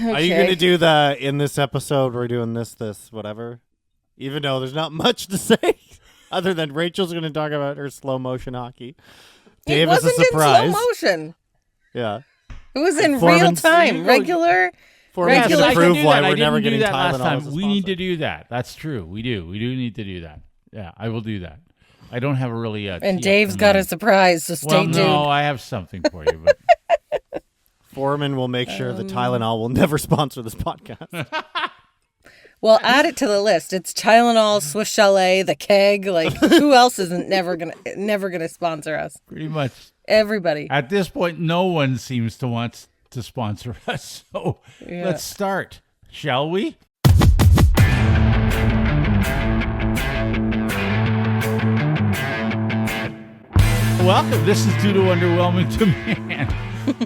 Okay. Are you going to do the, in this episode, we're doing this, whatever? Even though there's not much to say, other than Rachel's going to talk about her slow motion hockey. Dave is a surprise. In slow motion. Yeah. It was in real time. Regular. Forman's going to prove why we're never getting that last Tylenol time. as a We sponsor. need to do that. That's true. We do. We do need to do that. Yeah, I will do that. I don't have a really... and Dave's got a surprise, so stay tuned. No, I have something for you. But... Foreman will make sure that Tylenol will never sponsor this podcast. Well, add it to the list. It's Tylenol, Swiss Chalet, the keg. Like, who else isn't never gonna sponsor us? Pretty much. Everybody. At this point, no one seems to want to sponsor us. So let's start, shall we? Welcome. This is Due to Underwhelming Demand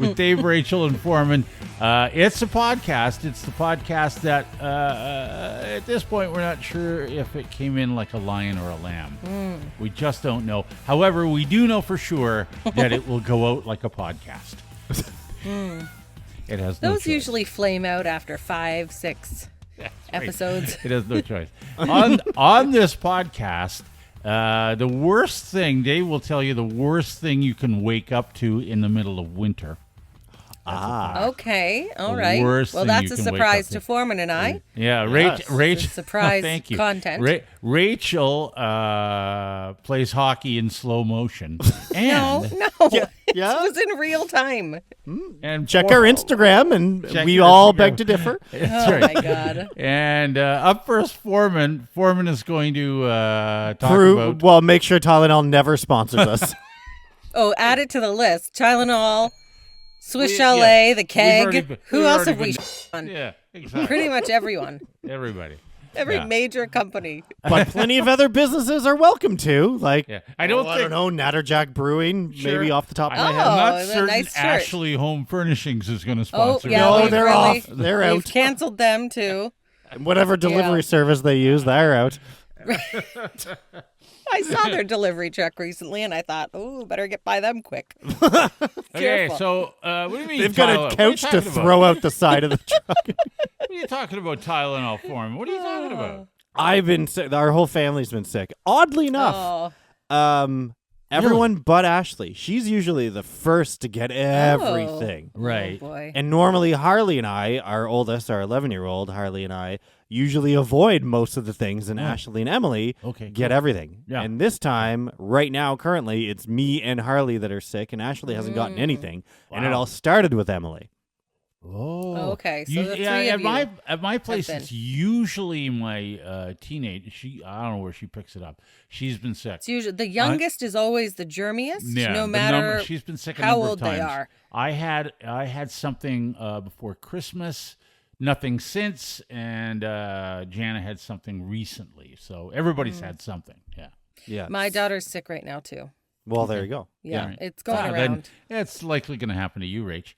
with Dave, Rachel, and Forman. It's a podcast. It's the podcast that at this point we're not sure if it came in like a lion or a lamb. We just don't know. However, we do know for sure that it will go out like a podcast. It has no Those choice. usually flame out after 5, 6 episodes. It has no choice. On this podcast, the worst thing, Dave will tell you the worst thing you can wake up to in the middle of winter. Okay, all The right. worst Well, thing that's you a can wake surprise up to to. Foreman and I. Yeah, Yes. Rachel. Surprise thank you. content. Rachel plays hockey in slow motion. No, And, no. Yeah. It was in real time. and Check our Instagram, and Check we your all Instagram. beg to differ. That's Oh, right. my God. And up first, Foreman. Foreman is going to talk about... Well, make sure Tylenol never sponsors us. Oh, add it to the list. Tylenol, Swiss We- Chalet, yeah. the We've keg. already been- Who we've else already have we been- on? Yeah, exactly. Pretty much everyone. Everybody. Every Yeah. major company. But plenty of other businesses are welcome to. Like, Yeah. I don't I think... don't know, Natterjack Brewing, Sure. maybe off the top of my I'm head. not the certain nice shirt. Ashley Home Furnishings is going to Oh, sponsor yeah. No, we've they're really- off. They're We've out. canceled them, too. Whatever delivery service they use, they're out. I saw their delivery truck recently, and I thought, oh, better get by them quick. Okay, Careful. so what do you mean They've got Tylenol? a What are couch you to talking throw about? out the side of the truck. What are you talking about Tylenol for him? What are you talking about? I've been sick. Our whole family's been sick. Oddly enough, Oh, everyone but Ashley. She's usually the first to get everything. Right. oh boy. And normally Harley and I, our oldest, our 11-year-old, Harley and I, usually avoid most of the things, and Ashley and Emily get everything. Yeah. And this time, right now, currently, it's me and Harley that are sick, and Ashley hasn't gotten anything. And it Wow. all started with Emily. Oh, Okay, so the three at of my you at my place, been. it's usually my teenage. I don't know where she picks it up. She's been sick. It's usually the youngest is always the germiest, Yeah, no the matter she's been sick a how number old of times. they are. I had something before Christmas, nothing since, and Jana had something recently. So everybody's had something. Yeah. Yeah. My daughter's sick right now too. Well, there you go. Yeah, Right. it's going Then around. it's likely going to happen to you, Rach.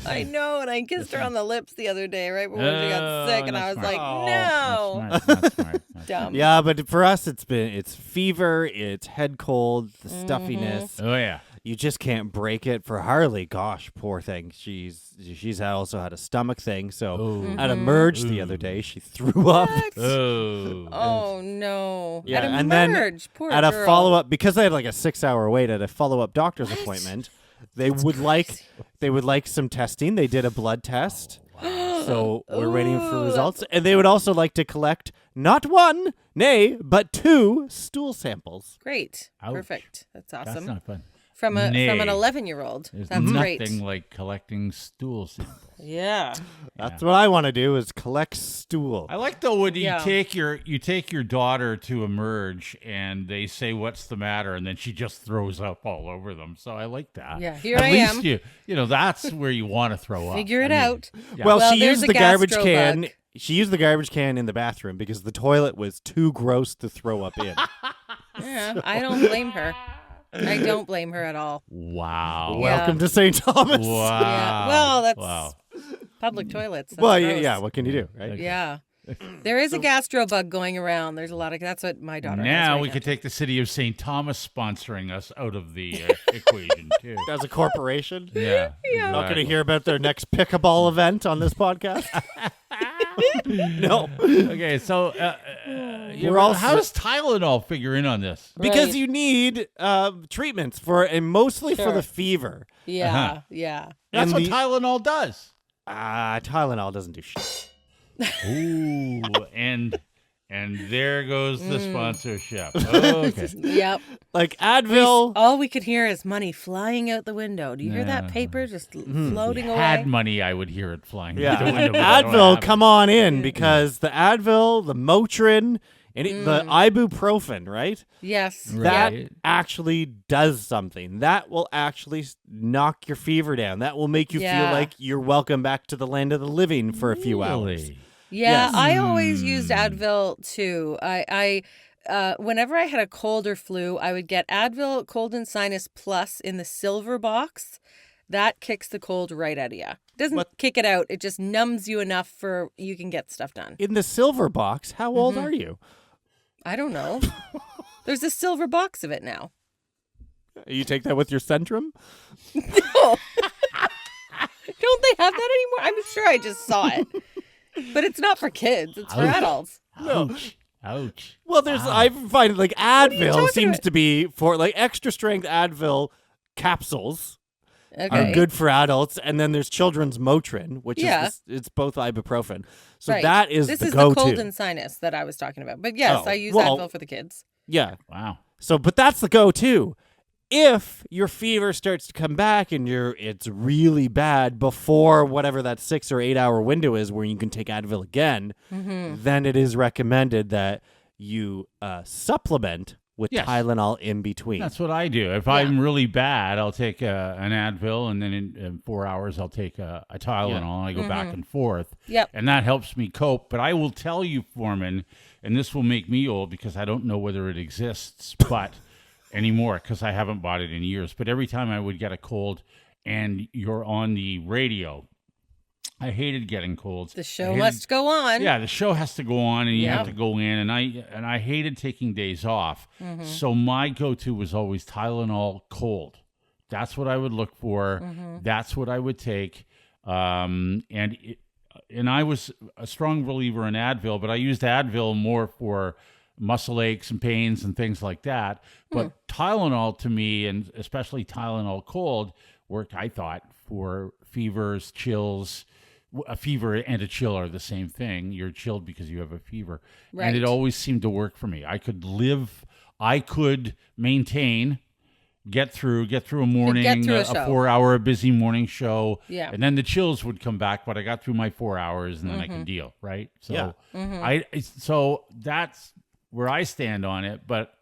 I know, and I kissed her on the lips the other day, right before she got sick, and I was not like, smart. no. Not smart. Not smart. Dumb. Yeah, but for us, it's fever, it's head cold, the stuffiness. Oh yeah. You just can't break it. For Harley, gosh, poor thing. She's also had a stomach thing. So at a merge the other day, she threw up. What? Oh. Oh no! Yeah, At a and merge, then poor at a girl. follow-up, because I had like a 6-hour wait at a follow-up doctor's appointment, they would like some testing. They did a blood test. So we're waiting for results. And they would also like to collect not one, nay, but 2 stool samples. Great, Ouch. perfect. That's awesome. That's not fun. from an Nay. 11-year-old. There's That's nothing great. like collecting stool samples. Yeah. That's what I want to do, is collect stool. I like though when Yeah. you take your daughter to emerge and they say what's the matter, and then she just throws up all over them. So I like that. Yeah, here At I least am. you know that's where you want to throw up. Figure it I mean, out. yeah. Well, Well, she there's used a the garbage gastro can. bug. She used the garbage can in the bathroom because the toilet was too gross to throw up in. Yeah, I don't blame her. I don't blame her at all. Wow. Yeah. Welcome to St. Thomas. Wow. Yeah. Well, that's Wow. public toilets. That's Well, gross. yeah. What can you do, right? Yeah. There is a gastro bug going around. There's a lot of. That's what my daughter. Now has we right could take the city of St. Thomas sponsoring us out of the equation too. As a corporation, Yeah. not going to hear about their next pickleball event on this podcast. No, Okay, so how does Tylenol figure in on this? because Right. you need treatments for, and mostly for Sure. the fever. Yeah, Uh-huh. yeah. That's what the- Tylenol does. Tylenol doesn't do shit. Ooh, and there goes the sponsorship. Okay. Yep. Like Advil. All we could hear is money flying out the window. Do you hear that Yeah. paper just floating away? Had money, I would hear it flying. Yeah, out the window, but I don't Advil, have come on in, because the Advil, the Motrin, and the ibuprofen, right? Yes. That Right. actually does something. That will actually knock your fever down. That will make you feel Yeah. like you're welcome back to the land of the living for a few hours. Really? Yeah, Yes. I always used Advil too. Whenever I had a cold or flu, I would get Advil Cold and Sinus Plus in the silver box. That kicks the cold right out of you. Doesn't kick it out. It just numbs you enough for you can get stuff done. In the silver box, how old are you? I don't know. There's a silver box of it now. You take that with your Centrum? Don't they have that anymore? I'm sure I just saw it. But it's not for kids. It's for Ouch. adults. Ouch. Ouch. Well, I find like Advil talking seems about? to be for like extra strength Advil capsules. Are Okay. good for adults, and then there's children's Motrin, which Yeah. is it's both ibuprofen. So Right. that is this the is go-to. the cold and sinus that I was talking about. But yes, Oh, I use well- Advil for the kids. Yeah. Wow. So, but that's the go-to. If your fever starts to come back and it's really bad before whatever that 6 or 8 hour window is where you can take Advil again, then it is recommended that you supplement with Yes. Tylenol in between. That's what I do. If I'm really bad, I'll take an Advil, and then in 4 hours, I'll take a Tylenol, and I go back and forth. Yep. And that helps me cope. But I will tell you, Foreman, and this will make me old because I don't know whether it exists but anymore because I haven't bought it in years. But every time I would get a cold and you're on the radio, I hated getting colds. The show must go on. Yeah, the show has to go on, and you Yeah. have to go in, and I hated taking days off. Mm-hmm. So my go-to was always Tylenol cold. That's what I would look for. Mm-hmm. That's what I would take. And I was a strong believer in Advil, but I used Advil more for muscle aches and pains and things like that. But Tylenol to me, and especially Tylenol cold, worked, I thought, for fevers, chills. A fever and a chill are the same thing. You're chilled because you have a fever. Right. And it always seemed to work for me. I could maintain, get through a morning, through a a show. 4-hour busy morning show. Yeah. And then the chills would come back, but I got through my 4 hours and then I can deal, right? So Yeah. so that's where I stand on it, but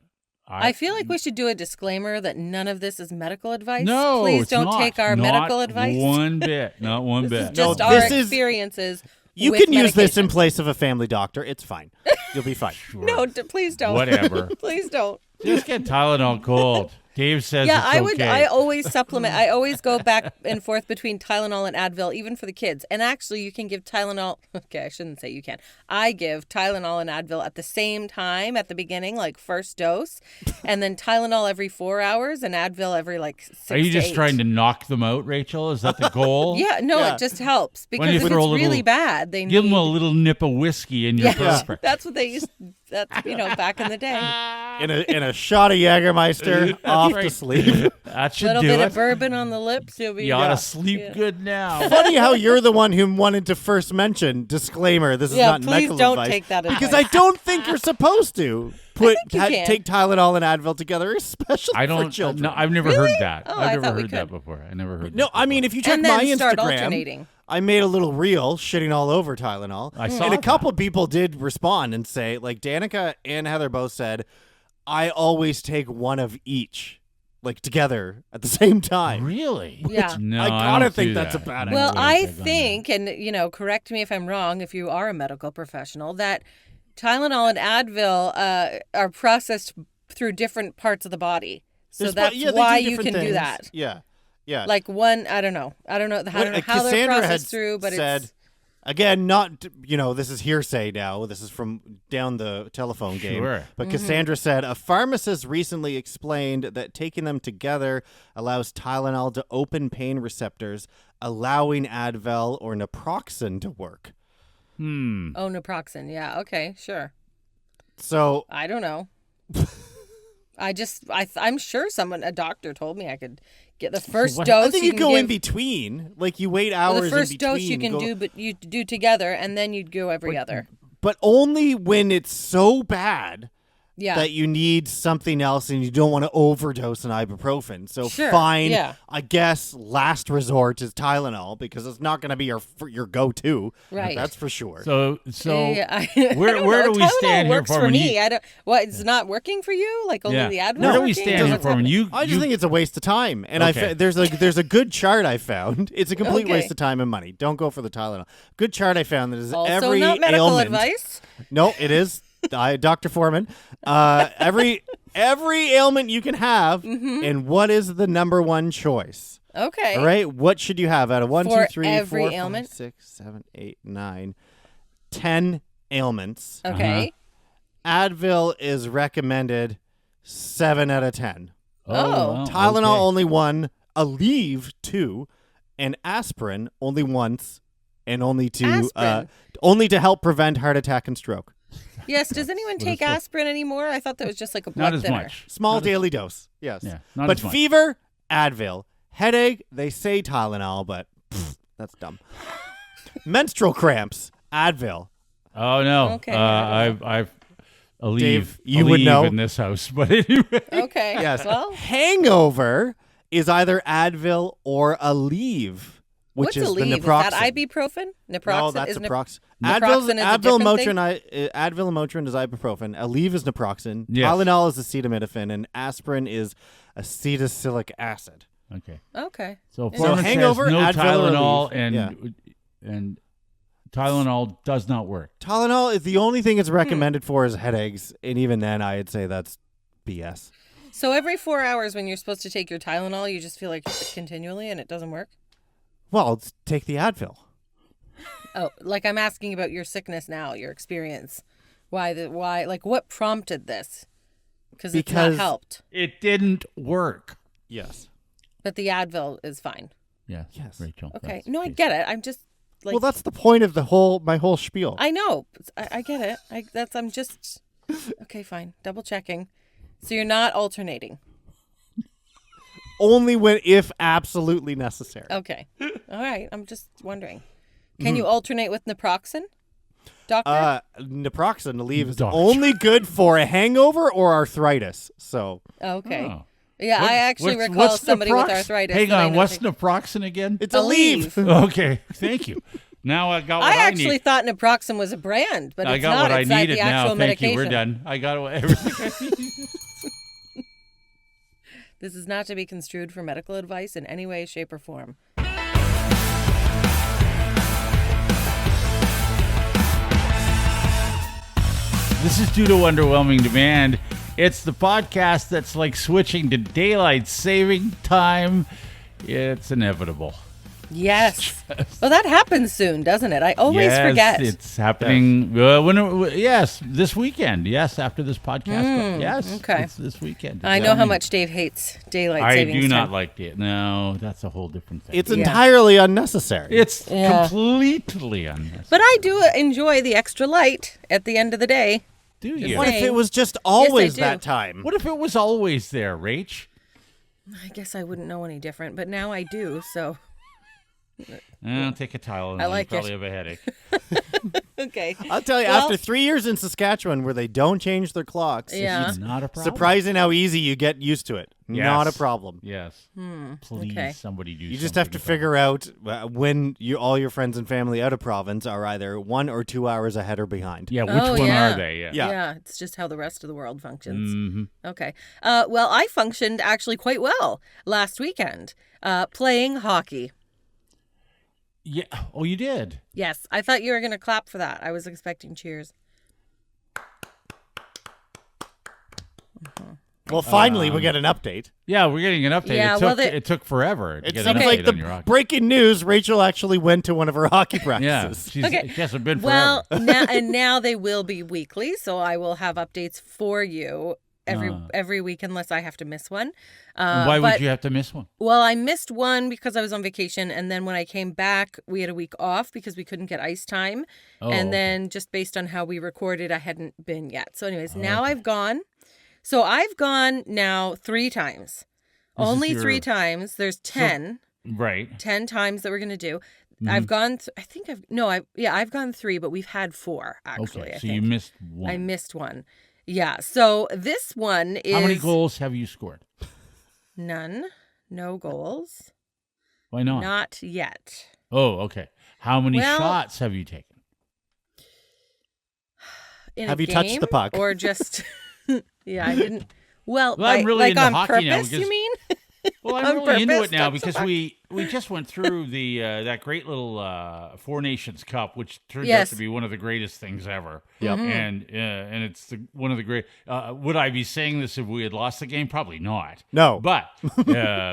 I feel like we should do a disclaimer that none of this is medical advice. no, Please it's don't not. take our Not medical advice. One bit, not one bit. Just No, our this is- experiences. You with can use this in medication. place of a family doctor. It's fine. You'll be fine. Sure. No, please don't. Whatever. Please don't. Just get Tylenol cold. Dave says Yeah, it's I would. okay. I always supplement. I always go back and forth between Tylenol and Advil, even for the kids. And actually, you can give Tylenol. Okay, I shouldn't say you can. I give Tylenol and Advil at the same time at the beginning, like first dose, and then Tylenol every 4 hours and Advil every like 6 Are you to just 8. trying to knock them out, Rachel? Is that the goal? Yeah, no, Yeah. it just helps because you if it's throw a really little- bad, they Give need. them a little nip of whiskey and you're perfect. That's what they used. That's back in the day. In a shot of Jägermeister, off to right. sleep. That should Little do bit it. of bourbon on the lips, you'll be. You ought to sleep good now. Funny how you're the one who wanted to first mention disclaimer. This is Yeah, not please medical don't advice. take that because advice. I don't think you're supposed to think you can. take Tylenol and Advil together, especially I for don't. children. No, I've never heard that. Oh, I I've thought never we heard that could. before. I never heard. No, that I mean, before. if you check And my then start Instagram, alternating. I made a little reel shitting all over Tylenol. I saw and a that. couple people did respond and say, like Danica and Heather both said, I always take one of each, like together at the same time. Really? Yeah. No, I gotta don't think do that's that. a bad Well, wouldn't I take on that. think, and correct me if I'm wrong, if you are a medical professional, that Tylenol and Advil are processed through different parts of the body. So There's- that's yeah, they do why you different can do things. that. Yeah. Yeah. Like one, I don't know how they're Cassandra processed had through, but said, it's Again, not, this is hearsay now. This is from down the telephone game. Sure. But Cassandra said, a pharmacist recently explained that taking them together allows Tylenol to open pain receptors, allowing Advil or naproxen to work. Oh, naproxen. Yeah. Okay. Sure. So I don't know. I'm sure a doctor told me I could get the first dose. I think you go in between. Like you wait hours in between. The first dose you can do, but you do together, and then you'd go every other. But only when it's so bad that you need something else and you don't want to overdose on ibuprofen. So fine, I guess last resort is Tylenol because it's not going to be your go-to. Right. That's for sure. So where do we Tylenol stand here, works for Foreman? me. It's not working for you? Like only the Advil? Where do we stand here, Foreman? I just think it's a waste of time. And there's a good chart I found. It's a complete waste of time and money. Don't go for the Tylenol. Good chart I found that is also every not medical ailment. advice? No, it is. Dr. Forman, every ailment you can have, and what is the number one choice? Okay. All right. What should you have out of 1, 2, 3, every 4, 5, ailment? 6, 7, 8, 9, 10 ailments? Okay. Advil is recommended 7 out of 10. Oh. Tylenol only 1, Aleve 2, and aspirin only once, and only to help prevent heart attack and stroke. Yes. Does anyone take aspirin anymore? I thought that was just like a blood Not as thinner. much. Small daily dose. Yes. Yeah, not but as much. fever, Advil. Headache, they say Tylenol, but that's dumb. Menstrual cramps, Advil. Oh no. Okay. I've Aleve. Dave, you would know in this house, but anyway. Okay. Yes. Well, Hangover is either Advil or Aleve, which what's is Aleve? the naproxen. Is that ibuprofen? Naproxen? No, that's naproxen. Naproxen is a Advil different Motrin, Advil Motrin is ibuprofen. Aleve is naproxen. Yes. Tylenol is acetaminophen, and aspirin is acetylsalicylic acid. Okay. Okay. So hangover, says no Advil or Tylenol, Aleve. and Tylenol does not work. Tylenol is the only thing it's recommended for is headaches, and even then, I'd say that's BS. So every 4 hours when you're supposed to take your Tylenol, you just feel like continually and it doesn't work? Well, take the Advil. Oh, like I'm asking about your sickness now, your experience. Why, like what prompted this? Because it's not helped. It didn't work. Yes. But the Advil is fine. Yes. Yes. Rachel. Okay. No, I get it. I'm just like. Well, that's the point of my whole spiel. I know. I get it. I'm just. Okay, fine. Double checking. So you're not alternating. Only if absolutely necessary. Okay. All right. I'm just wondering. Can you alternate with naproxen, doctor? Naproxen, Aleve, is Doctor. only good for a hangover or arthritis. So Okay. Oh. Yeah, I actually recall somebody with arthritis. Hang that I on, know what's take- naproxen again? it's Aleve. Okay, thank you. Now I got what I I actually need. thought naproxen was a brand, but I it's got not. what I It's like needed the actual now. Thank medication. you. We're done. I got everything I needed. This is not to be construed for medical advice in any way, shape, or form. This is due to underwhelming demand. It's the podcast that's like switching to daylight saving time. It's inevitable. Yes. Well, that happens soon, doesn't it? I always forget. It's happening. Yes, this weekend. Yes, after this podcast. Yes, okay. it's this weekend. I know how much Dave hates daylight I savings do not time. like it. No, that's a whole different thing. It's entirely unnecessary. It's Yeah. completely unnecessary. But I do enjoy the extra light at the end of the day. Do you? What if it was just always do. that time? What if it was always there, Rach? I guess I wouldn't know any different, but now I do, so. Take a Tylenol. I like you probably it. have a headache. Okay. I'll tell you, Well- after 3 years in Saskatchewan where they don't change their clocks, Yeah. it's Not a problem. surprising how easy you get used to it. Yes. Not a problem. Yes. Please, okay. somebody do. You just have to figure out when all your friends and family out of province are either 1 or 2 hours ahead or behind. Yeah, which Oh, one yeah. are they? Yeah. Yeah. It's just how the rest of the world functions. Mm-hmm. Okay. Well, I functioned actually quite well last weekend playing hockey. Yeah. Oh, you did. Yes, I thought you were going to clap for that. I was expecting cheers. Well, finally, we get an update. Yeah, we're getting an update. Yeah, It took forever to It get seems an like update on your the hockey. breaking news, Rachel actually went to one of her hockey Yeah, practices. she hasn't been Well, forever. now they will be weekly, so I will have updates for you every week unless I have to miss one. Why would you have to miss one? Well, I missed one because I was on vacation, and then when I came back, we had a week off because we couldn't get ice time. Oh, and okay. then just based on how we recorded, I hadn't been yet. So anyways, now I've gone. So I've gone now 3 times. Only 3 times. There's 10. Right. 10 times that we're going to do. I've gone, I've gone 3, but we've had 4 actually. Okay, I so think. you missed one. I missed one. Yeah. So this one is. How many goals have you scored? None. No goals. Why not? Not yet. Oh, okay. How many Well- shots have you taken? In Have a you touched game, the puck? Or just. Yeah, I didn't. Well, I'm really into on hockey purpose, now because- you mean? Well, On I'm really into purpose, it now touch the because puck. we just went through the that great little Four Nations Cup, which turns out Yes. to be one of the greatest things ever. Yep. And it's one of the great. Would I be saying this if we had lost the game? Probably not. No. But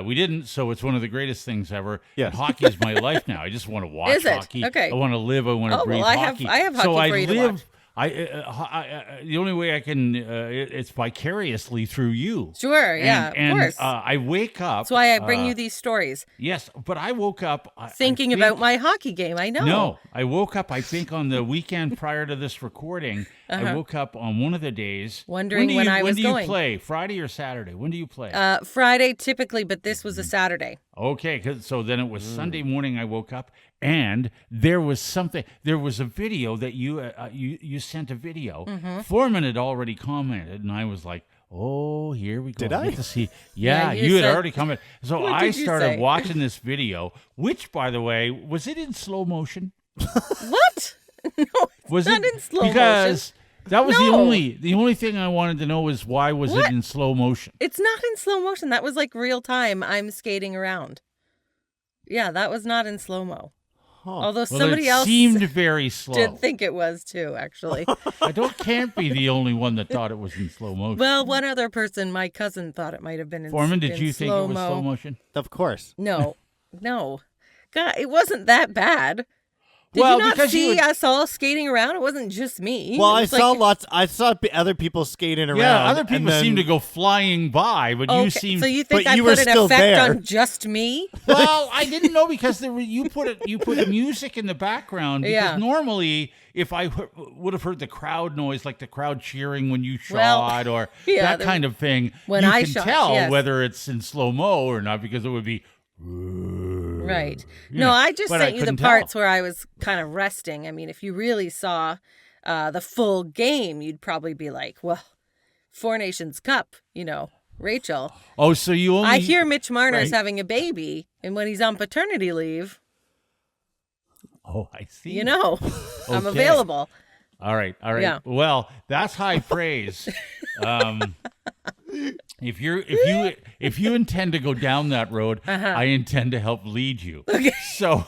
we didn't, so it's one of the greatest things ever. Yes. And hockey is my life now. I just want to watch Is it? hockey. Okay. I want to live. I want to Oh, breathe well, I have- hockey. I have so hockey I for you to live. watch. The only way I can it's vicariously through you. Sure, yeah, And, of course. I wake up. That's why I bring you these stories. Yes, but I woke up Thinking I about think- my hockey game. I know. No, I woke up. I think on the weekend prior to this recording, I woke up on one of the days Wondering when I was When do going. you play? Friday or Saturday? When do you play? Friday typically, but this was a Saturday. Okay, so then it was Sunday morning. I woke up and there was something. There was a video that you sent a video. Mm-hmm. Foreman had already commented, and I was like, "Oh, here we go." Did I I? get to see. Yeah, Yeah, you you had said- already commented. So What I did you started say? watching this video, which, by the way, was it in slow motion? What? No, it's Was not it in slow motion. because that was No. the only thing I wanted to know was why was What? it in slow motion? It's not in slow motion. That was like real time. I'm skating around. Yeah, that was not in slow mo. Although Well, somebody it else seemed very slow. did think it was too, actually. Can't be the only one that thought it was in slow motion. Well, one other person, my cousin, thought it might have been in Foreman, did in you think it was slow-mo. slow motion? Of course. No. God, it wasn't that bad. Did Well, you not because you see would- us all skating around? It wasn't just me. Well, It I was saw like- other people skating around. Yeah, other and people then- seem to go flying by, but Okay, you seem. so you think But I you put were an still effect there. on just me? Well, I didn't know because you put music in the background. Because Yeah. normally, if I would have heard the crowd noise, like the crowd cheering when you Well, shot or yeah, that there- kind of thing, when you I can shot, tell yes. whether it's in slow mo or not because it would be. Right. You No, know, I just but I sent you the couldn't parts tell. where I was kind of resting. I mean, if you really saw the full game, you'd probably be like, well, Four Nations Cup, Rachel. Oh, so you only. I hear Mitch Marner's right. having a baby, and when he's on paternity leave, Oh, I see. I'm Okay. available. All right. Yeah. Well, that's high praise. If you intend to go down that road, I intend to help lead you. Okay. So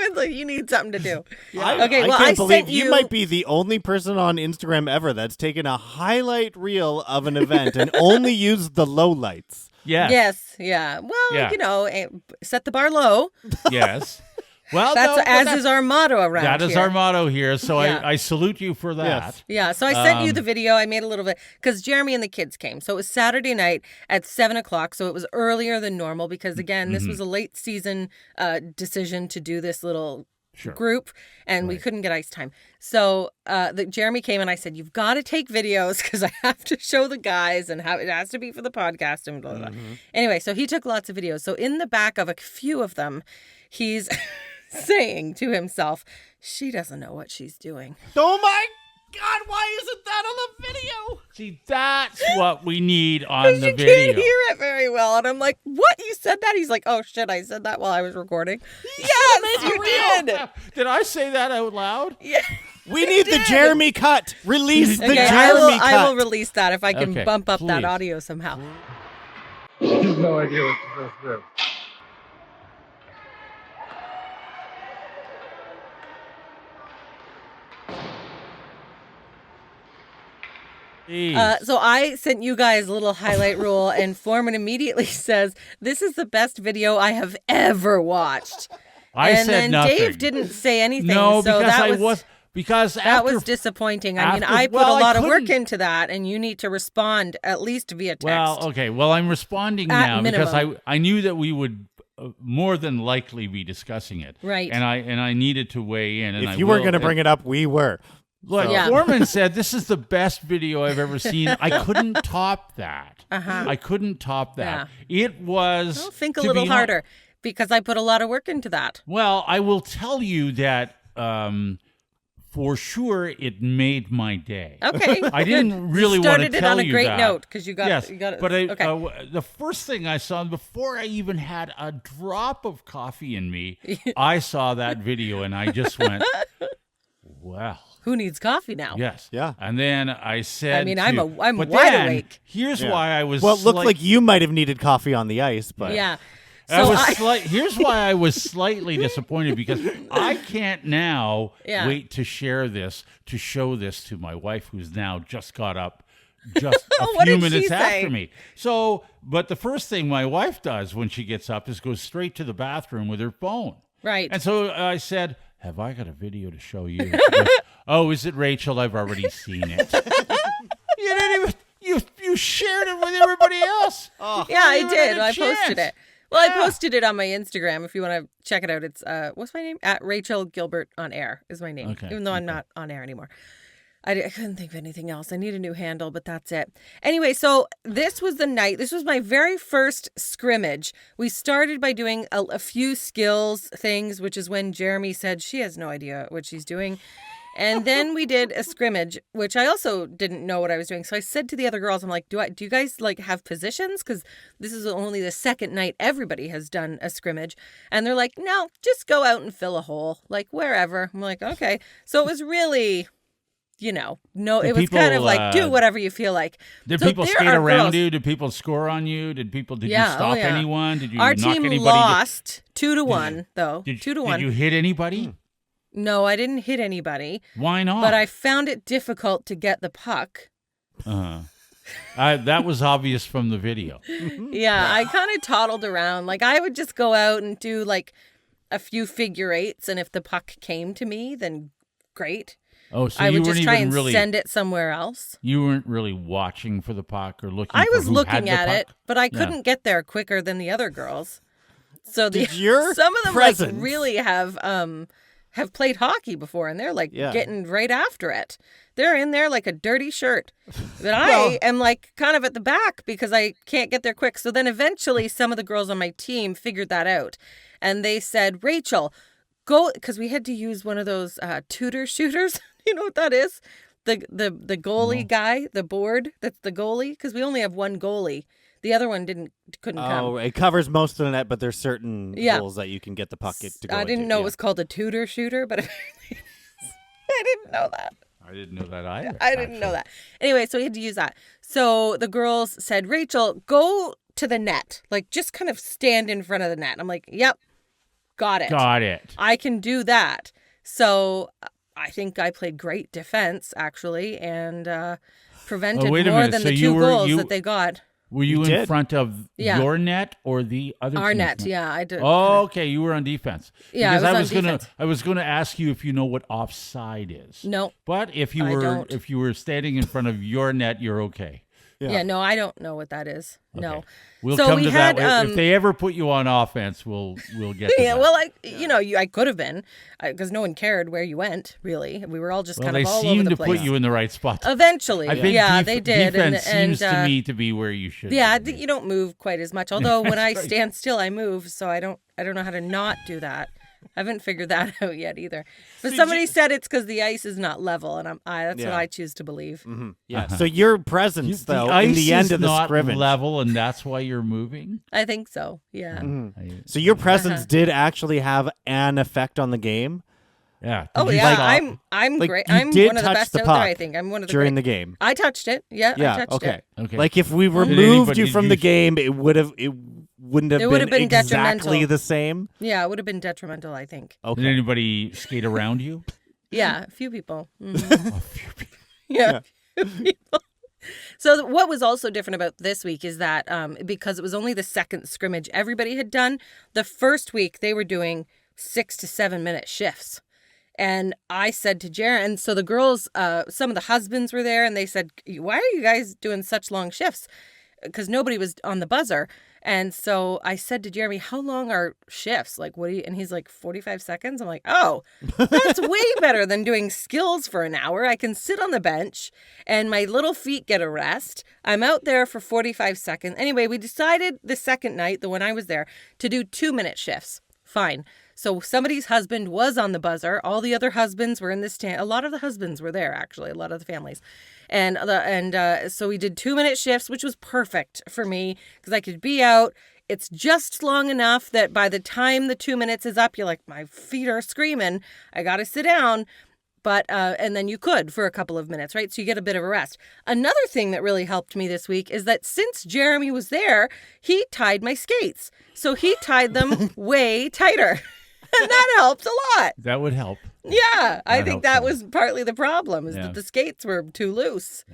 It's like, you need something to do. I Okay, well, can't I believe sent you might be the only person on Instagram ever that's taken a highlight reel of an event and only used the lowlights. yes, Yeah. Well, Yeah. set the bar low. yes. Well, That's no, but as that- is our motto around that is here. our motto here. So Yeah. I salute you for that. Yes. Yeah, so I sent you the video. I made a little bit because Jeremy and the kids came. So it was Saturday night at 7:00. So it was earlier than normal because again, this was a late season decision to do this little Sure. group, and we couldn't get ice time. So Jeremy came and I said, "You've got to take videos because I have to show the guys and how it has to be for the podcast and blah blah." blah. Anyway, so he took lots of videos. So in the back of a few of them, he's saying to himself, "She doesn't know what she's doing." Oh my God, why isn't that on the video? See, that's what we need on the You video. can't hear it very well. And I'm like, what? You said that? He's like, oh, shit, I said that while I was recording. Yes, you did. Did I say that out loud? Yeah. We need the Jeremy cut. Release the Okay, Jeremy cut. I will release that if I can Okay, bump up that please. audio somehow. No idea what you're supposed to do. Jeez. So I sent you guys a little highlight reel, and Forman immediately says, "This is the best video I have ever watched." I and said then nothing. Dave didn't say anything. No, so because because that after was disappointing. I mean, after- I put well, a I lot of work couldn't- into that, and you need to respond at least via text. Well, okay. Well, I'm responding At now minimum. because I knew that we would more than likely be discussing it. Right. And I needed to weigh in. And If you weren't going to bring it up, we were. Look, Yeah. Forman said this is the best video I've ever seen. I couldn't top that. I couldn't top that. It was. Well, think a to little be harder because I put a lot of work into that. Well, I will tell you that for sure it made my day. Okay, I didn't really you want to started it tell on a you great that. note because you got Yes, you got it. but okay. The first thing I saw before I even had a drop of coffee in me, I saw that video and I just went, "Well, Who needs coffee now? yes, Yeah. And then I said, I mean, to- I'm but wide then, awake. Here's Yeah. why I was. Well, it looked like you might have needed coffee on the ice, but Yeah. I So was here's why I was slightly disappointed because I can't now Yeah. wait to share this, to show this to my wife who's now just got up just a What few did she minutes say? after me. So, but the first thing my wife does when she gets up is go straight to the bathroom with her phone. Right. And so I said, "Have I got a video to show you?" She goes, "Oh, is it Rachel? I've already seen it." You didn't even you shared it with everybody else. Yeah, I You did. had a I posted chance. it. Well, Yeah. I posted it on my Instagram. If you want to check it out, it's what's my name? At Rachel Gilbert on air is my name. Okay, Even though I'm not on air anymore. I couldn't think of anything else. I need a new handle, but that's it. Anyway, so this was the night. This was my very first scrimmage. We started by doing a few skills things, which is when Jeremy said she has no idea what she's doing. And then we did a scrimmage, which I also didn't know what I was doing. So I said to the other girls, I'm like, do you guys like have positions? Because this is only the second night everybody has done a scrimmage. And they're like, no, just go out and fill a hole, like wherever. I'm like, okay. So it was really, no, it was kind of like do whatever you feel like. Did So people there skate are around girls- you? Did people score on you? Did you Yeah, stop yeah. anyone? Did you Our knock team anybody? lost 2-1, though. Did 2-1. you hit anybody? No, I didn't hit anybody, Why not? but I found it difficult to get the puck. That was obvious from the video. Yeah, I kind of toddled around. Like I would just go out and do like a few figure eights, and if the puck came to me, then great. Oh, so I you would weren't just try even and really send it somewhere else. you weren't really watching for the puck or looking. I for was who had looking the at it, puck? but I Yeah. couldn't get there quicker than the other girls. So Did your some of them presence- like really have played hockey before, and they're like Yeah. getting right after it. They're in there like a dirty shirt. But I am like kind of at the back because I can't get there quick. So then eventually some of the girls on my team figured that out. And they said, Rachel, go, because we had to use one of those tutor shooters. You know what that is? The goalie guy, the board that's the goalie, because we only have one goalie. The other one couldn't come. Oh, it covers most of the net, but there's certain holes that you can get the puck to go I didn't into. know Yeah. it was called a tutor shooter, but I didn't know that. I didn't know that either. I didn't know that. Anyway, so we had to use that. So the girls said, Rachel, go to the net. Like, just kind of stand in front of the net. I'm like, yep, got it. Got it. I can do that. So I think I played great defense, actually, and prevented wait a more minute. than So the you two were- goals you- that they got. Were you in did. front of Yeah. your net or the other Our team's net, yeah, I did. Oh, okay. You were on defense. Yeah, Because I I was was on gonna defense. I was gonna ask you if you know what offside is. No. But if you I were don't. if you were standing in front of your net, you're okay. Yeah, no, I don't know what that is. No. Okay. We'll So come we to had, that. If they ever put you on offense, we'll get to Yeah, that. well, I could have been, because no one cared where you went, really. We were all just Well, kind they of all over seem the to place. put you in the right spot. Eventually, I think yeah, they did. Defense and seems to me to be where you should. yeah, be. you don't move quite as much. Although when I right. stand still, I move, so I don't know how to not do that. I haven't figured that out yet either. But somebody said it's because the ice is not level, and that's what Yeah. I choose to believe. Yeah. So your presence, though, the ice in the end is of the not scrimmage. level, and that's why you're moving. I think so. Yeah. So your presence did actually have an effect on the game Yeah. Oh Did you yeah, stop? I'm Like, great. you I'm did one of the touch best the out there. puck I think I'm one of the during great. the game. I touched it. Yeah, I Yeah. touched Okay. it. Okay. Like if we Did removed anybody you from the use- game, it wouldn't have It would have been exactly detrimental. the same. Yeah, it would have been detrimental. I think. Did Okay. anybody skate around you? Yeah, a few people. Mhm. A few people. Yeah, a few people. So what was also different about this week is that because it was only the second scrimmage everybody had done, the first week they were doing 6 to 7 minute shifts. And I said to Jared, and so the girls, some of the husbands were there, and they said, why are you guys doing such long shifts? Because nobody was on the buzzer. And so I said to Jeremy, how long are shifts? Like, what do you, and he's like, 45 seconds. I'm like, oh, that's way better than doing skills for an hour. I can sit on the bench and my little feet get a rest. I'm out there for 45 seconds. Anyway, we decided the second night, the one I was there, to do 2-minute shifts. Fine. So somebody's husband was on the buzzer. All the other husbands were in the stand. A lot of the husbands were there, actually, a lot of the families. And so we did 2-minute shifts, which was perfect for me because I could be out. It's just long enough that by the time the 2 minutes is up, you're like, my feet are screaming. I got to sit down. But, and then you could for a couple of minutes, right? So you get a bit of a rest. Another thing that really helped me this week is that since Jeremy was there, he tied my skates. So he tied them way tighter. And that helps a lot. That would help. Yeah, I think that so. was partly the problem, is that the skates were too loose.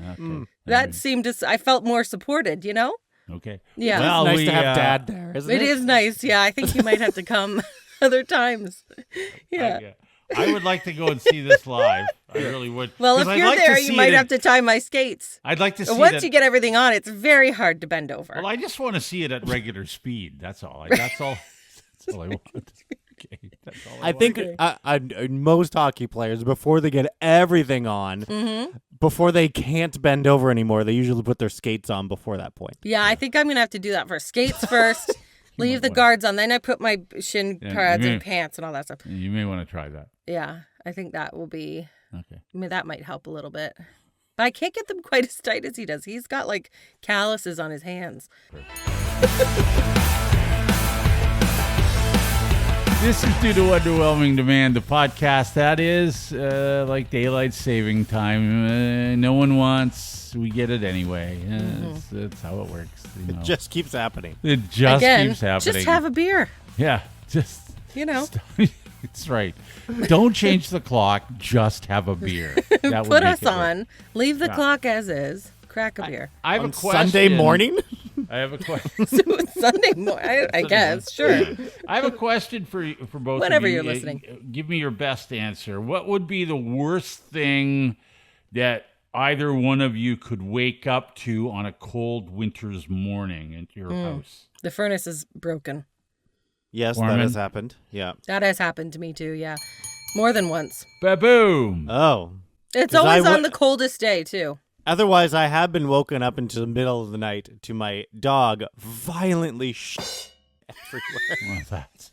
That seemed to, I felt more supported, you know? Okay. Yeah. Well, it's nice to have Dad there, isn't it? It is nice, yeah. I think you might have to come other times. Yeah. I would like to go and see this live. I really would. Well, if you're there, you might have to tie my skates. I'd like to see Once you get everything on, it's very hard to bend over. Well, I just want to see it at regular speed. That's all. That's all I want. Okay. That's all I think most hockey players, before they get everything on, before they can't bend over anymore, they usually put their skates on before that point. Yeah, I think I'm going to have to do that first. Skates first, leave the guards on, then I put my shin pads and pants and all that stuff. You may want to try that. Yeah, I think that will be, okay. I mean, that might help a little bit. But I can't get them quite as tight as he does. He's got like calluses on his hands. This is Due to Underwhelming Demand, the podcast that is like daylight saving time. No one wants, we get it anyway. That's how it works. You know. It just keeps happening. It just keeps happening. Just have a beer. Yeah, just. You know. It's right. Don't change the clock. Just have a beer. That Put us on. Leave the clock as is. Crack a beer. I have on a question. Sunday morning? I have a question. Sunday morning, I guess. Sure. I have a question for both Whenever of you. You're listening. Give me your best answer. What would be the worst thing that either one of you could wake up to on a cold winter's morning into your house? The furnace is broken. Yes, Forman? that has happened. Yeah. That has happened to me too, yeah. More than once. Baboom! Oh. It's 'Cause always on the coldest day too. Otherwise, I have been woken up into the middle of the night to my dog violently everywhere. Well, that's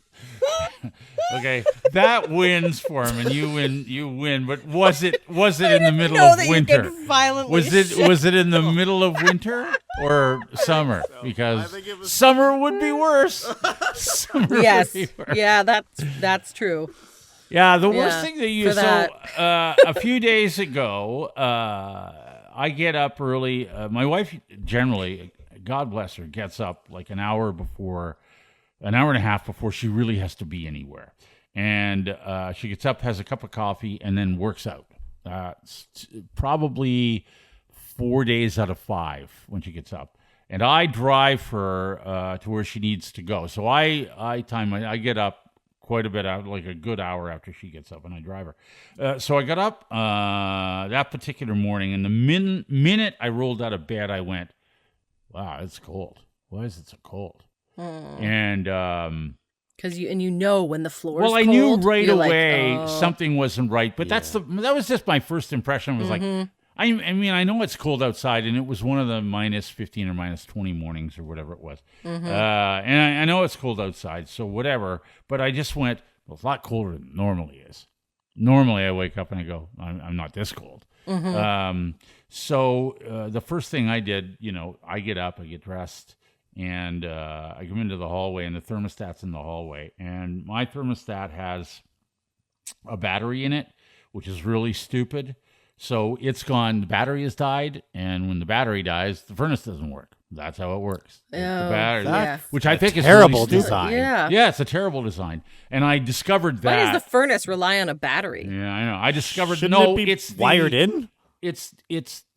okay. That wins, Forman. You win. But was it in the middle of winter? Was it in the middle of winter or summer? Because summer would be worse. Summer Yes. would be worse. Yeah, that's true. Yeah, the worst thing that you for that. a few days ago, I get up early. My wife generally, God bless her, gets up like an hour and a half before she really has to be anywhere. And she gets up, has a cup of coffee, and then works out. Probably 4 days out of 5 when she gets up. And I drive her to where she needs to go. So I get up quite a bit out, like a good hour after she gets up, and I drive her. So I got up that particular morning, and the minute I rolled out of bed, I went, wow, it's cold. Why is it so cold? And because you know when the floor is cold. Well, I knew right you're away like, oh. something wasn't right, but that was just my first impression. Was like, I mean, I know it's cold outside, and it was one of the minus 15 or minus 20 mornings or whatever it was. And I know it's cold outside, so whatever. But I just went, well, it's a lot colder than it normally is. Normally, I wake up and I go, I'm not this cold. So the first thing I did, I get up, I get dressed, and I come into the hallway, and the thermostat's in the hallway. And my thermostat has a battery in it, which is really stupid. So it's gone, the battery has died, and when the battery dies, the furnace doesn't work. That's how it works. The battery, which I think is terrible really stupid. design. Yeah, it's a terrible design. And I discovered that. Why does the furnace rely on a battery? Yeah, I know. I discovered Shouldn't it be it's wired in? It's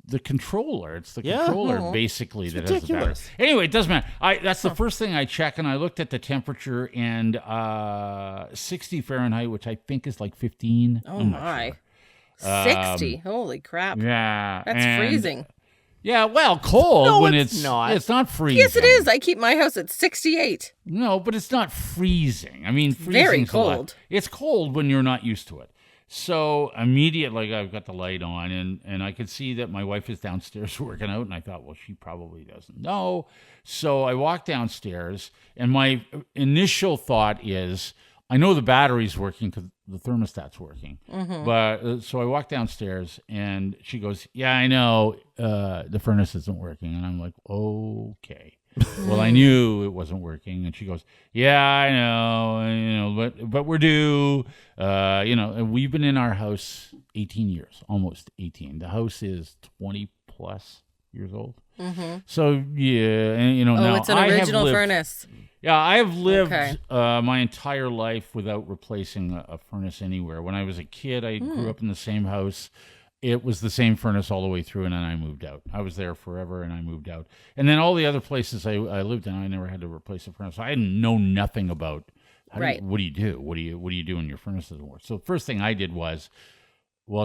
the controller. It's the Yeah. controller basically that has the battery. ridiculous. Anyway, it doesn't matter. That's the first thing I check, and I looked at the temperature and 60 Fahrenheit, which I think is like 15. Oh I'm not my. sure. 60. Holy crap. Yeah, That's and- freezing. Yeah, well, cold No, when it's not. It's not freezing. Yes, it is. I keep my house at 68. No, but it's not freezing. I mean, very freezing's a lot. cold. It's cold when you're not used to it. So immediately I've got the light on, and I could see that my wife is downstairs working out, and I thought, well, she probably doesn't know. So I walk downstairs, and my initial thought is, I know the battery's working because the thermostat's working. But so I walk downstairs, and she goes, yeah, I know the furnace isn't working. And I'm like, okay. Well, I knew it wasn't working. And she goes, yeah, I know, but we're due. And we've been in our house 18 years, almost 18. The house is 20 plus years old. So, yeah, and, now It's an I have original lived- furnace. Yeah, I have lived Okay. my entire life without replacing a furnace anywhere. When I was a kid, I grew up in the same house. It was the same furnace all the way through, and then I moved out. I was there forever, and I moved out. And then all the other places I lived in, I never had to replace a furnace. So I didn't know nothing about Right. what do you do? What do you do when your furnace doesn't work? So the first thing I did was,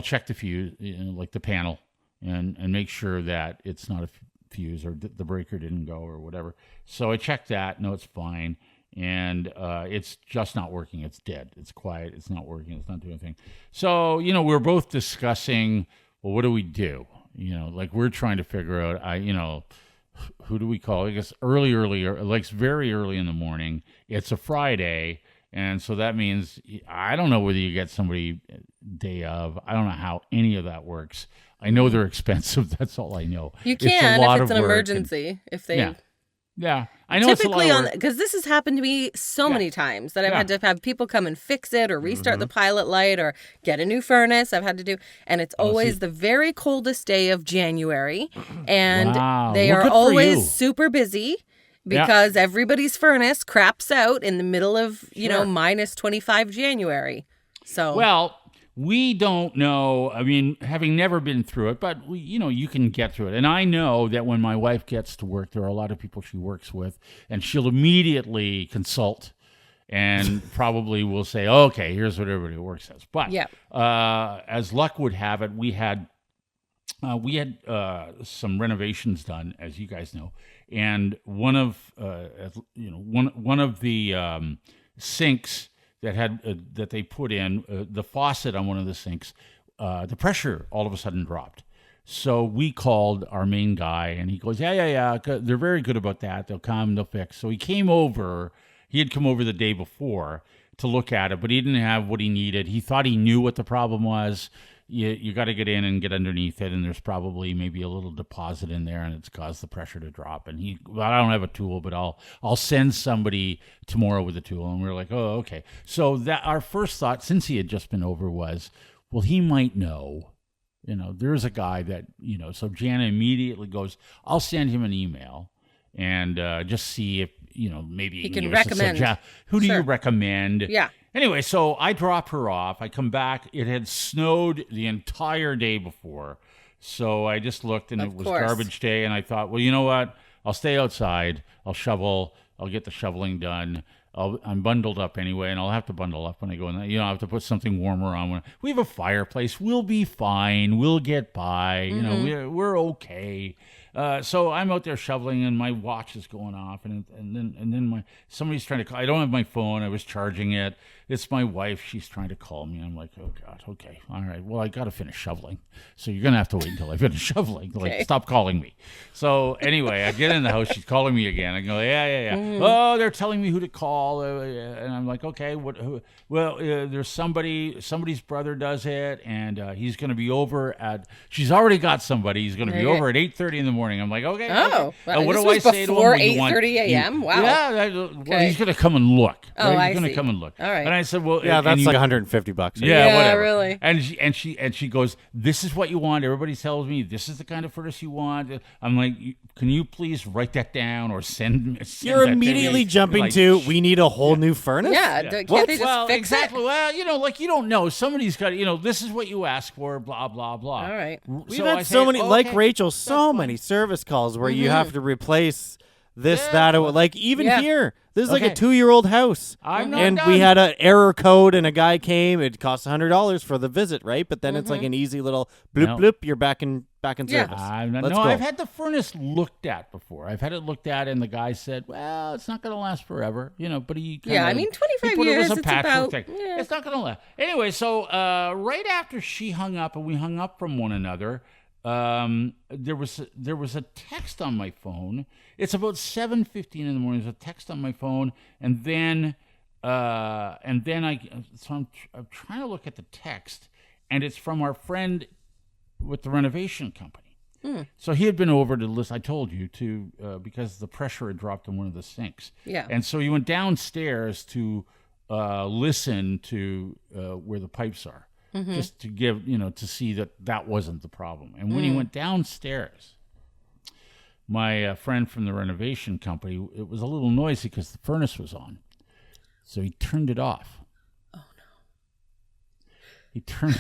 check the fuse, like the panel, and make sure that it's not a fuse or the breaker didn't go or whatever. So I checked that. No, it's fine. And it's just not working. It's dead. It's quiet. It's not working. It's not doing anything. So, we're both discussing, well, what do we do? Like we're trying to figure out, who do we call? I guess earlier, like it's very early in the morning. It's a Friday. And so that means, I don't know whether you get somebody day of. I don't know how any of that works. I know they're expensive. That's all I know. You It's a can lot if it's of an work emergency. If they Yeah, I know typically it's a lot of work. because this has happened to me so many times that I've had to have people come and fix it or restart the pilot light or get a new furnace. I've had to do, and it's always the very coldest day of January, and Wow. they Well, are good for always you. super busy because everybody's furnace craps out in the middle of minus 25 January. So Well, we don't know. I mean, having never been through it, but you can get through it. And I know that when my wife gets to work, there are a lot of people she works with, and she'll immediately consult and probably will say, okay, here's what everybody at work says. But as luck would have it, we had some renovations done, as you guys know, and one of the sinks that they put in, the faucet on one of the sinks, the pressure all of a sudden dropped. So we called our main guy, and he goes, yeah, they're very good about that. They'll come, they'll fix. So he came over. He had come over the day before to look at it, but he didn't have what he needed. He thought he knew what the problem was. You got to get in and get underneath it, and there's probably maybe a little deposit in there, and it's caused the pressure to drop. And I don't have a tool, but I'll send somebody tomorrow with a tool. And we were like, oh, okay. So that our first thought, since he had just been over, was, well, he might know. There's a guy that So Jana immediately goes, I'll send him an email and just see if maybe he can give us a recommend. who do you recommend? Yeah. Anyway, so I drop her off. I come back. It had snowed the entire day before. So I just looked, and it was garbage day. And I thought, well, you know what? I'll stay outside. I'll shovel. I'll get the shoveling done. I'm bundled up anyway, and I'll have to bundle up when I go in. I have to put something warmer on. We have a fireplace. We'll be fine. We'll get by. We're okay. So I'm out there shoveling, and my watch is going off, and then somebody's trying to call. I don't have my phone. I was charging it. It's my wife. She's trying to call me. I'm like, oh God, okay, all right. Well, I got to finish shoveling, so you're gonna have to wait until I finish shoveling. Stop calling me. So anyway, I get in the house. She's calling me again. I go, yeah. Oh, they're telling me who to call, and I'm like, okay, what? Who? Well, there's somebody's brother does it, and he's gonna be over at. She's already got somebody. He's gonna be over at 8:30 in the morning. morning. I'm like, okay. Oh, okay. What this do I was say to him? before What do you want? 8:30 a.m.? Wow. Yeah. Well, Okay. he's going to come and look. Oh, right? I He's going see. to come and look. All right. And I said, well, Yeah, and that's you- like $150. Yeah, whatever. really. And she goes, this is what you want. Everybody tells me this is the kind of furnace you want. I'm like, can you please write that down or send You're that to immediately me? jumping Like, to, we need a whole new furnace? Yeah. Can't they just well, fix exactly. it? Well, like you don't know. Somebody's got, this is what you ask for, blah, blah, blah. All right. We've So had I so say, many, like okay, Rachel, that's so fine. many service calls where you have to replace this, Yeah. that, like even Yeah. here. This is like a Okay. 2-year-old house. I'm not and done. we had an error code and a guy came. It cost $100 for the visit, right? But then it's like an easy little bloop, No. bloop. You're back in Yeah. service. No, Let's go. I've had the furnace looked at before. I've had it looked at, and the guy said, well, it's not going to last forever, but he kinda, Yeah, I mean, 25 he put years, It was a it's patchwork about- thing. yeah. It's not going to last. Anyway, so right after she hung up and we hung up from one another, there was a text on my phone. It's about 7:15 in the morning. There's a text on my phone, and then I'm trying to look at the text, and it's from our friend with the renovation company. So he had been over to listen. I told you to because the pressure had dropped in one of the sinks. Yeah. And so he went downstairs to listen to where the pipes are, just to give to see that wasn't the problem. And when he went downstairs, my friend from the renovation company, it was a little noisy because the furnace was on, so he turned it off. Oh no! He turned.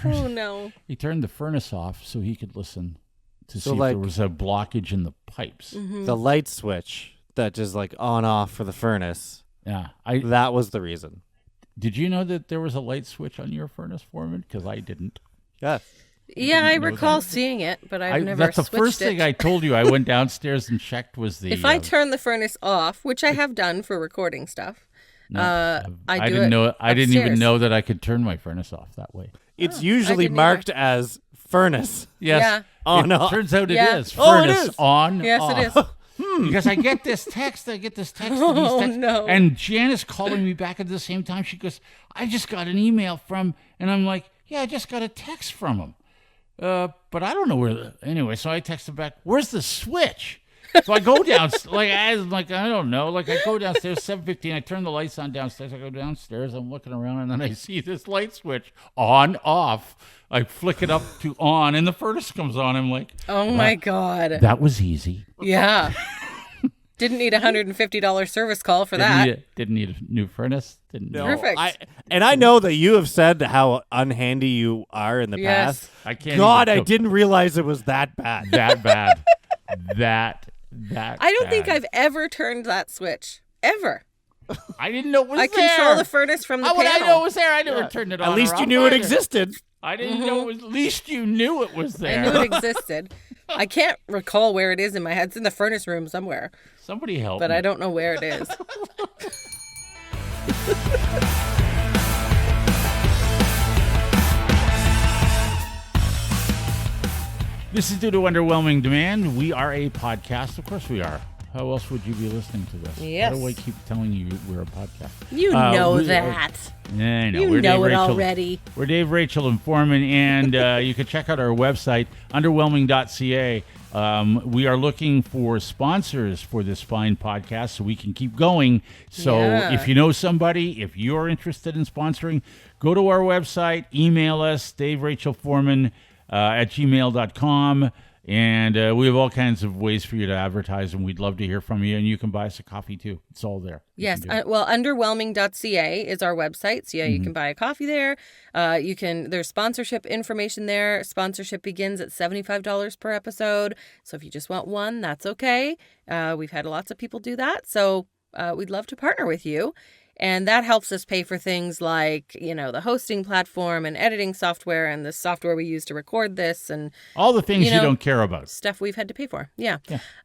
Oh, no. He turned the furnace off so he could listen to So, see if like- there was a blockage in the pipes. The light switch that is like on off for the furnace. Yeah. That was the reason. Did you know that there was a light switch on your furnace, Foreman? Because I didn't. Yes. Yeah, I know recall seeing it, but I've never That's the switched first thing it. I told you. I went downstairs and checked was the... If I turn the furnace off, which I have done for recording stuff, I do didn't it know. I didn't even upstairs. know that I could turn my furnace off that way. It's usually didn't marked as furnace. Yes. Yeah. On off. Turns out it Yeah. is. Oh, it Furnace is. on, Yes, off. it is. Because I get this text. And he's Oh, text, no. And Janice calling me back at the same time. She goes, I just got an email from, and I'm like, yeah, I just got a text from him. But I don't know where. Anyway, so I texted back, where's the switch? So I go down, I don't know. Like I go downstairs, 7:15. I turn the lights on downstairs. I go downstairs. I'm looking around, and then I see this light switch on, off. I flick it up to on, and the furnace comes on. I'm like, Oh, my God. that was easy. Yeah. Didn't need a $150 service call for that. Didn't need a new furnace. Didn't need Perfect. I know that you have said how unhandy you are in the Yes. past. I can't. God, even I didn't realize it was that bad. that bad. that. I don't think bad. I've ever turned that switch. Ever. I didn't know it was I there. control the furnace from the How would I panel. know it was there? I never turned it on. At least or you off knew it either. existed. I didn't know it was. At least you knew it was there. I knew it existed. I can't recall where it is in my head. It's in the furnace room somewhere, Somebody help but me. I don't know where it is. This is due to underwhelming demand. We are a podcast. Of course we are. How else would you be listening to this? Yes. Why do I keep telling you we're a podcast? You know we- that. I know. You We're know Dave it Rachel. already. We're Dave, Rachel, and Foreman, and you can check out our website, underwhelming.ca. We are looking for sponsors for this fine podcast so we can keep going. So Yeah. if you know somebody, if you're interested in sponsoring, go to our website, email us, daverachelforeman at gmail.com. And we have all kinds of ways for you to advertise, and we'd love to hear from you. And you can buy us a coffee, too. It's all there. You Yes. can do it. Well, underwhelming.ca is our website. So, yeah, you can buy a coffee there. There's sponsorship information there. Sponsorship begins at $75 per episode. So, if you just want one, that's okay. We've had lots of people do that. So, we'd love to partner with you. And that helps us pay for things like, the hosting platform and editing software and the software we use to record this and All the things you know, don't care about. stuff we've had to pay for. Yeah.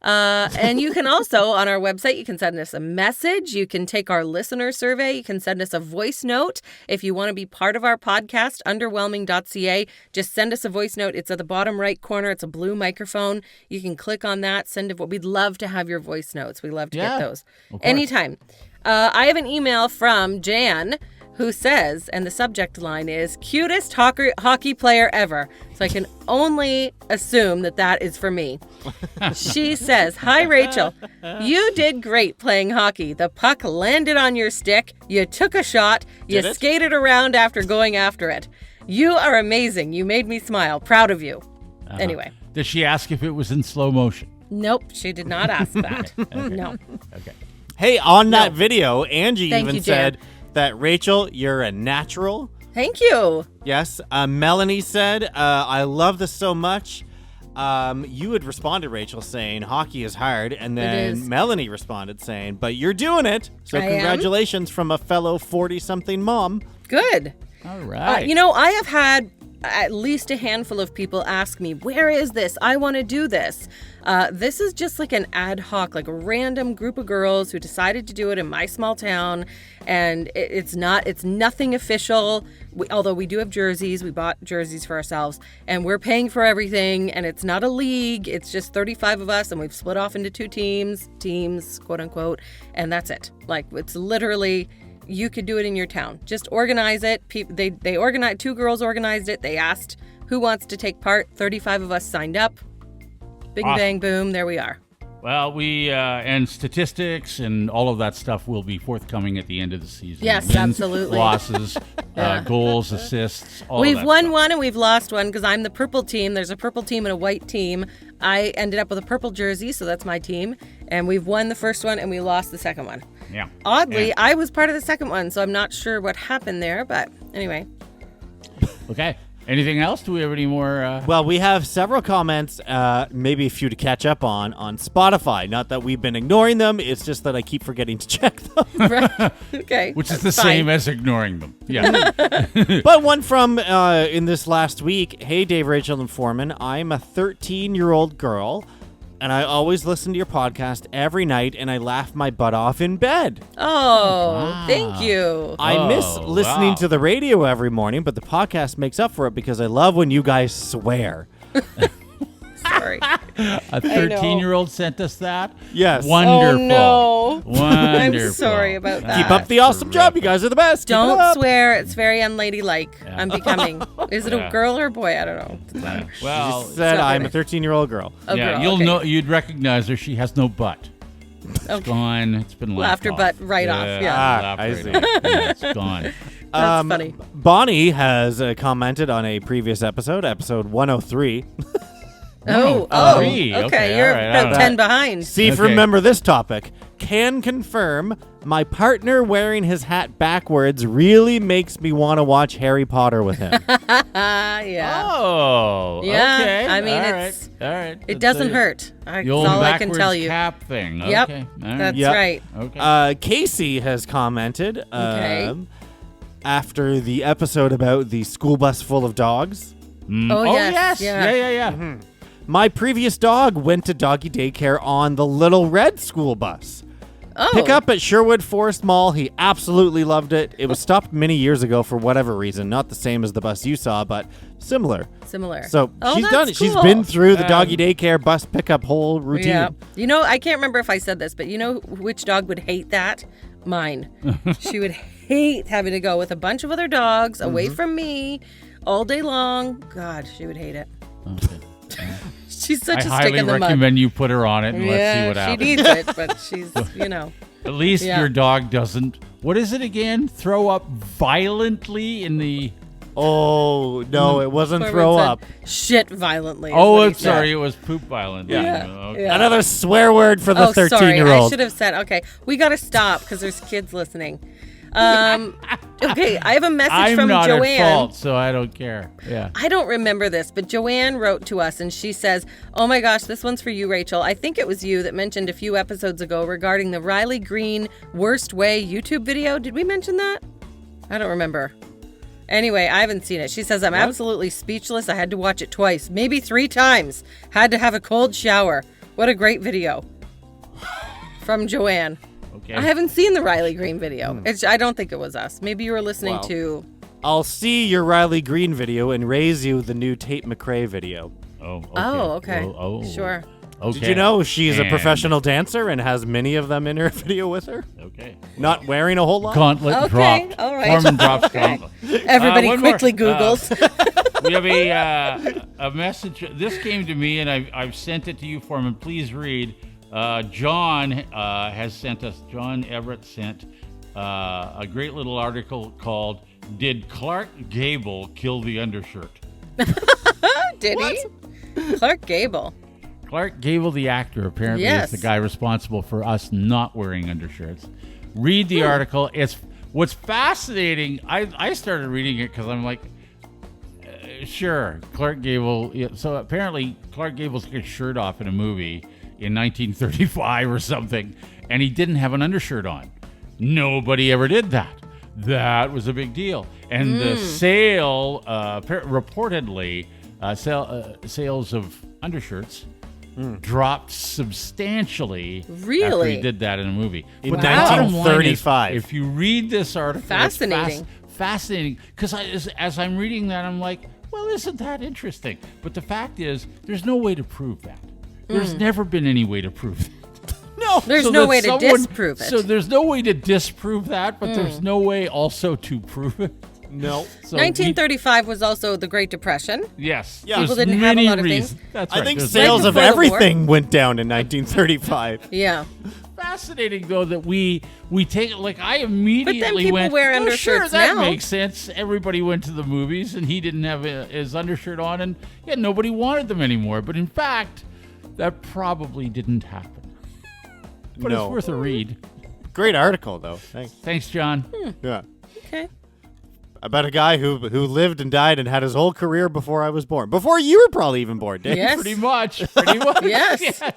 And you can also, on our website, you can send us a message. You can take our listener survey. You can send us a voice note. If you want to be part of our podcast, underwhelming.ca, just send us a voice note. It's at the bottom right corner. It's a blue microphone. You can click on that. We'd love to have your voice notes. We love to Yeah, get those of course. anytime. I have an email from Jan, who says, and the subject line is, cutest hockey player ever. So I can only assume that is for me. She says, hi, Rachel. You did great playing hockey. The puck landed on your stick. You took a shot. You skated around after going after it. You are amazing. You made me smile. Proud of you. Anyway. Did she ask if it was in slow motion? Nope, she did not ask that. No. Okay. Hey, on that video, Angie Thank even you, Jan. said that, Rachel, you're a natural. Thank you. Yes. Melanie said, I love this so much. You had responded, Rachel, saying hockey is hard. And It then is. Melanie responded saying, but you're doing it. So I am. congratulations from a fellow 40-something mom. Good. All right. I have had at least a handful of people ask me, where is this? I want to do this. This is just like an ad hoc, like a random group of girls who decided to do it in my small town. And it's nothing official. Although we do have jerseys. We bought jerseys for ourselves and we're paying for everything. And it's not a league. It's just 35 of us and we've split off into 2 teams, quote unquote. And that's it. Like, it's literally... You could do it in your town. Just organize it. They organized. 2 girls organized it. They asked who wants to take part. 35 of us signed up. Bing, Awesome. bang, boom. There we are. Well, we and statistics and all of that stuff will be forthcoming at the end of the season. Yes, Wins, absolutely. Losses, goals, assists, all We've of that won stuff. one and we've lost one because I'm the purple team. There's a purple team and a white team. I ended up with a purple jersey, so that's my team. And we've won the first one and we lost the second one. Yeah. Oddly, Yeah. I was part of the second one, so I'm not sure what happened there. But anyway. Okay. Anything else? Do we have any more? Well, we have several comments, maybe a few to catch up on Spotify. Not that we've been ignoring them. It's just that I keep forgetting to check them. Right. Okay. Which is that's the fine. same as ignoring them. Yeah. But one from in this last week. Hey, Dave, Rachel, and Foreman. I'm a 13-year-old girl, and I always listen to your podcast every night, and I laugh my butt off in bed. Oh, thank you. I miss Oh, listening wow. to the radio every morning, but the podcast makes up for it because I love when you guys swear. Sorry. A 13-year-old sent us that? Yes. Wonderful. Oh, no. Wonderful. I'm sorry about that. Keep up the awesome job. You guys are the best. Keep it Don't up. swear. It's very unladylike. Yeah. I'm becoming. Is it a Yeah. girl or a boy? I don't know. Yeah. Well, She said not I'm a really. 13-year-old girl. A yeah, girl, you'll okay. know. You'd recognize her. She has no butt. It's Okay. gone. It's been Laughed laughed her off. butt right off, yeah. laughed I right see. off. Yeah, it's gone. That's funny. Bonnie has commented on a previous episode 103. Oh, three. okay. Okay, You're all right, about all right. 10 behind. See if you Okay. remember this topic. Can confirm my partner wearing his hat backwards really makes me want to watch Harry Potter with him. Yeah. Oh, Yeah, okay. I mean, all it's- right. All right. It doesn't hurt. The That's old all I can backwards tell you. cap thing. Yep, Okay. All right. That's Yep. right. Okay. Casey has commented Okay. after the episode about the school bus full of dogs. Oh, yes. Yeah. Yeah. Mm-hmm. My previous dog went to doggy daycare on the Little Red school bus. Oh. Pick up at Sherwood Forest Mall. He absolutely loved it. It was stopped many years ago for whatever reason. Not the same as the bus you saw, but similar. Similar. So Oh, she's that's done it. She's cool. been through the doggy daycare bus pickup whole routine. Yeah. You know, I can't remember if I said this, but you know which dog would hate that? Mine. She would hate having to go with a bunch of other dogs away from me all day long. God, she would hate it. Okay. She's such I a stick highly in the mud. recommend you put her on it and let's see what she happens. needs it, but she's, At least Yeah. your dog doesn't. What is it again? Throw up violently in the. Oh, no, it wasn't Foreman throw said up. shit violently. is Oh, what he I'm said. sorry. It was poop violently. Yeah. Okay. Yeah. Another swear word for the Oh, sorry. I 13-year-old. should have said, okay, we got to stop because there's kids listening. Okay, I have a message I'm from not Joanne. at fault, so I don't care. Yeah. I don't remember this, but Joanne wrote to us and she says, oh my gosh, this one's for you, Rachel. I think it was you that mentioned a few episodes ago regarding the Riley Green Worst Way YouTube video. Did we mention that? I don't remember. Anyway, I haven't seen it. She says, I'm absolutely speechless. I had to watch it twice, maybe 3 times. Had to have a cold shower. What a great video. From Joanne. Okay. I haven't seen the Riley Green video. I don't think it was us. Maybe you were listening Wow. to... I'll see your Riley Green video and raise you the new Tate McRae video. Oh, okay. Oh, okay. Oh. Sure. Okay. Did you know she's a And- professional dancer and has many of them in her video with her? Okay. Not wearing a whole lot. Gauntlet Okay, dropped. all right. Foreman drops gauntlet. Everybody one more. quickly Googles. We have a message. This came to me, and I've sent it to you, Foreman. Please read. John has sent us. John Everett sent a great little article called "Did Clark Gable Kill the Undershirt?" Did he? Clark Gable. Clark Gable, the actor, apparently Yes. is the guy responsible for us not wearing undershirts. Read the article. It's what's fascinating. I started reading it because I'm like, sure, Clark Gable. Yeah, so apparently, Clark Gable took his shirt off in a movie in 1935 or something, and he didn't have an undershirt on. Nobody ever did that. That was a big deal. And the sale, reportedly, sales of undershirts dropped substantially Really? after he did that in a movie. In But the bottom line is, 1935. if you read this article, Fascinating. it's fascinating. Because as I'm reading that, I'm like, well, isn't that interesting? But the fact is, there's no way to prove that. There's never been any way to prove that. No, There's no way to disprove it. So there's no way to disprove that, but there's no way also to prove it. No. So 1935 was also the Great Depression. yes. Yeah. There's People didn't have a many lot of reasons. things. That's I right. think There's sales of before the war. everything went down in 1935. Yeah. fascinating though that we take like I immediately people went, wear oh, sure, undershirts that now." makes sense. Everybody went to the movies and he didn't have his undershirt on, and yeah, nobody wanted them anymore. But in fact, that probably didn't happen. But No. it's worth a read. Great article, though. Thanks. Thanks, John. Yeah. Okay. About a guy who lived and died and had his whole career before I was born. Before you were probably even born, Dave. Yes. Pretty much. Pretty much. Yes. Yes.